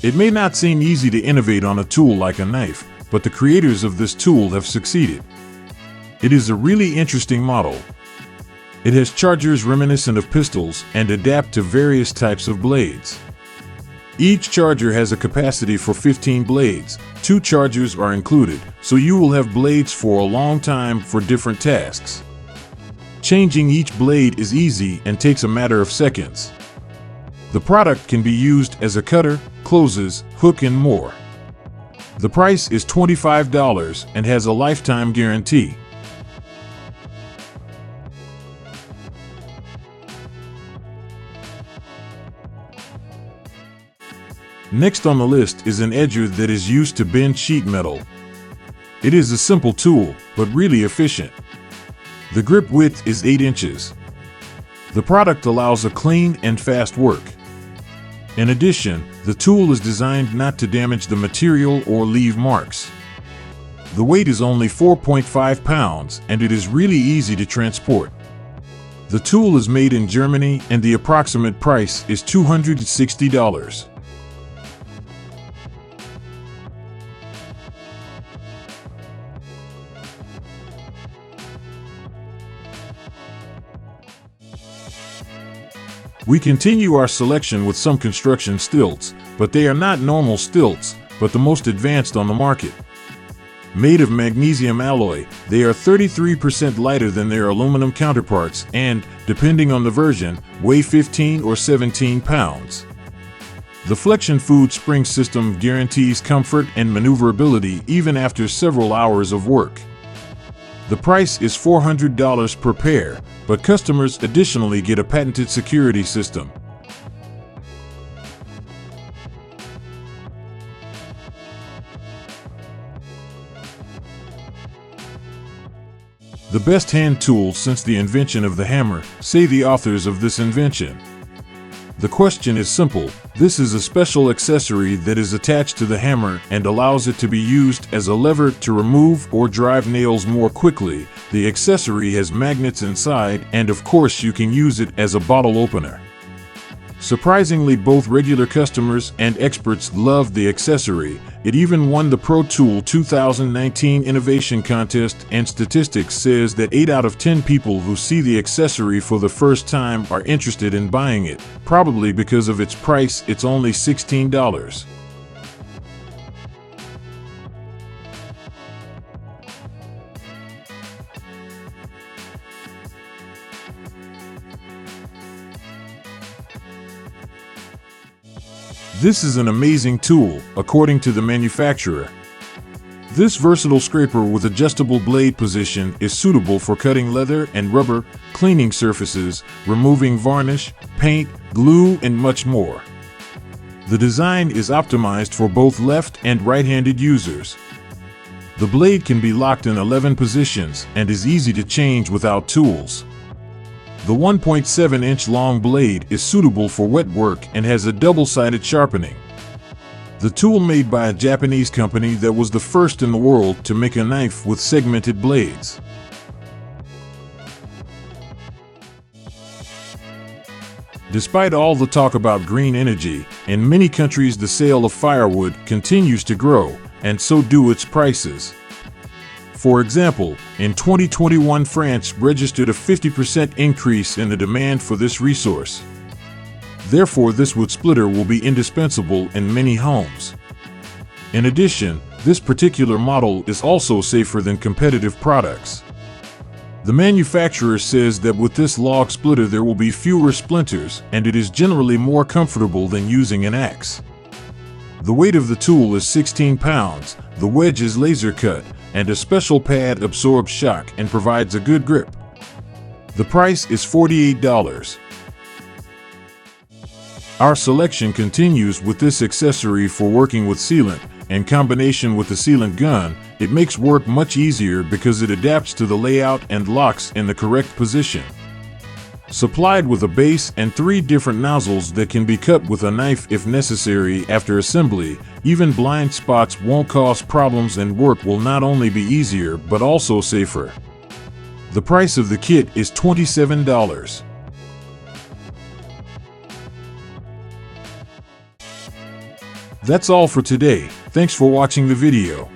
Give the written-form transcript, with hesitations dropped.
It may not seem easy to innovate on a tool like a knife, but the creators of this tool have succeeded. It is a really interesting model. It has chargers reminiscent of pistols and adapt to various types of blades. Each charger has a capacity for 15 blades. 2 chargers are included, so you will have blades for a long time for different tasks. Changing each blade is easy and takes a matter of seconds. The product can be used as a cutter, closes, hook, and more. The price is $25 and has a lifetime guarantee. Next on the list is an edger that is used to bend sheet metal. It is a simple tool, but really efficient. The grip width is 8 inches. The product allows a clean and fast work. In addition, the tool is designed not to damage the material or leave marks. The weight is only 4.5 pounds and it is really easy to transport. The tool is made in Germany and the approximate price is $260. We continue our selection with some construction stilts, but they are not normal stilts, but the most advanced on the market. Made of magnesium alloy, they are 33% lighter than their aluminum counterparts and, depending on the version, weigh 15 or 17 pounds. The Flexion Food Spring system guarantees comfort and maneuverability even after several hours of work. The price is $400 per pair, but customers additionally get a patented security system. The best hand tool since the invention of the hammer, say the authors of this invention. The question is simple. This is a special accessory that is attached to the hammer and allows it to be used as a lever to remove or drive nails more quickly. The accessory has magnets inside, and of course you can use it as a bottle opener. Surprisingly, both regular customers and experts love the accessory. It even won the Pro Tool 2019 Innovation Contest, and statistics says that 8 out of 10 people who see the accessory for the first time are interested in buying it, probably because of its price. It's only $16. This is an amazing tool, according to the manufacturer. This versatile scraper with adjustable blade position is suitable for cutting leather and rubber, cleaning surfaces, removing varnish, paint, glue, and much more. The design is optimized for both left and right-handed users. The blade can be locked in 11 positions and is easy to change without tools. The 1.7-inch long blade is suitable for wet work and has a double-sided sharpening. The tool made by a Japanese company that was the first in the world to make a knife with segmented blades. Despite all the talk about green energy, in many countries the sale of firewood continues to grow, and so do its prices. For example, in 2021 France registered a 50% increase in the demand for this resource. Therefore, this wood splitter will be indispensable in many homes. In addition, this particular model is also safer than competitive products. The manufacturer says that with this log splitter there will be fewer splinters, and it is generally more comfortable than using an axe. The weight of the tool is 16 pounds, the wedge is laser cut, and a special pad absorbs shock and provides a good grip. The price is $48. Our selection continues with this accessory for working with sealant. In combination with the sealant gun, it makes work much easier because it adapts to the layout and locks in the correct position. Supplied with a base and 3 different nozzles that can be cut with a knife if necessary after assembly, even blind spots won't cause problems and work will not only be easier but also safer. The price of the kit is $27. That's all for today. Thanks for watching the video.